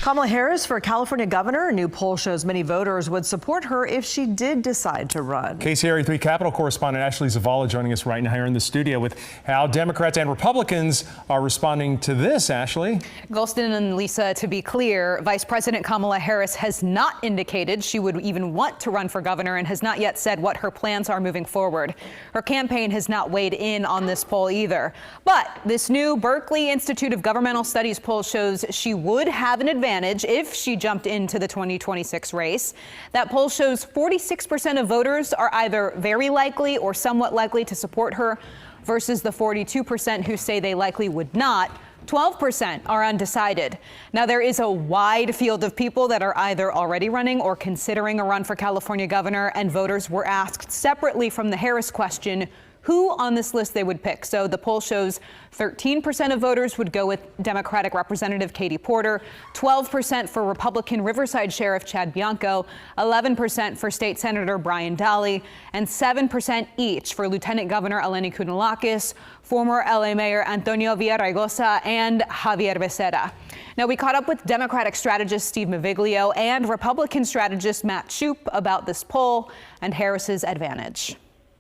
Kamala Harris for California governor. A new poll shows many voters would support her if she did decide to run. KCRA 3 Capitol correspondent Ashley Zavala joining us right now here in the studio with how Democrats and Republicans are responding to this. Ashley. Golston and Lisa, to be clear, Vice President Kamala Harris has not indicated she would even want to run for governor and has not yet said what her plans are moving forward. Her campaign has not weighed in on this poll either. But this new Berkeley Institute of Governmental Studies poll shows she would have an advantage if she jumped into the 2026 race. That poll shows 46% of voters are either very likely or somewhat likely to support her versus the 42% who say they likely would not. 12% are undecided. Now, there is a wide field of people that are either already running or considering a run for California governor, and voters were asked separately from the Harris question who on this list they would pick. So the poll shows 13% of voters would go with Democratic Representative Katie Porter, 12% for Republican Riverside Sheriff Chad Bianco, 11% for State Senator Brian Dahle, and 7% each for Lieutenant Governor Eleni Kounalakis, former LA Mayor Antonio Villaraigosa, and Javier Becerra. Now, we caught up with Democratic strategist Steve Maviglio and Republican strategist Matt Shupe about this poll and Harris's advantage.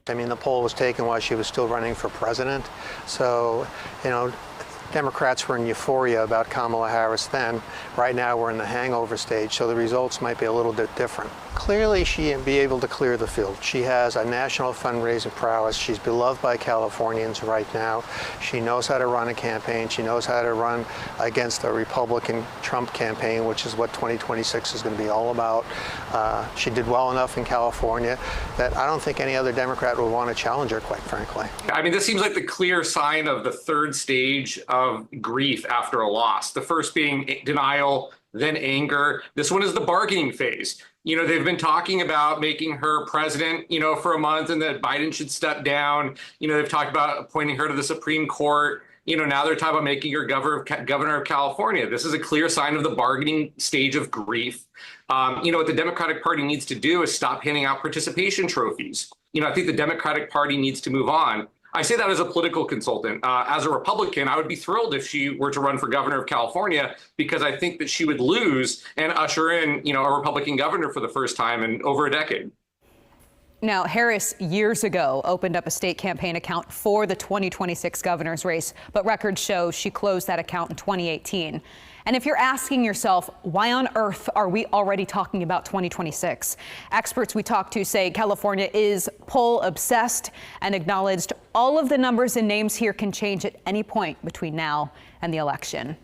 I mean, the poll was taken while she was still running for president. So, Democrats were in euphoria about Kamala Harris then. Right now, we're in the hangover stage, so the results might be a little bit different. Clearly, she'd be able to clear the field. She has a national fundraising prowess. She's beloved by Californians right now. She knows how to run a campaign. She knows how to run against a Republican Trump campaign, which is what 2026 is going to be all about. She did well enough in California that I don't think any other Democrat would want to challenge her, quite frankly. I mean, this seems like the clear sign of the third stage of grief after a loss. The first being denial, then anger. This one is the bargaining phase. They've been talking about making her president, for a month, and that Biden should step down. They've talked about appointing her to the Supreme Court. Now they're talking about making her governor of California. This is a clear sign of the bargaining stage of grief. What the Democratic Party needs to do is stop handing out participation trophies. I think the Democratic Party needs to move on. I say that as a political consultant. As a Republican, I would be thrilled if she were to run for governor of California, because I think that she would lose and usher in, a Republican governor for the first time in over a decade. Now, Harris years ago opened up a state campaign account for the 2026 governor's race, but records show she closed that account in 2018. And if you're asking yourself, why on earth are we already talking about 2026? Experts we talked to say California is poll obsessed and acknowledged all of the numbers and names here can change at any point between now and the election.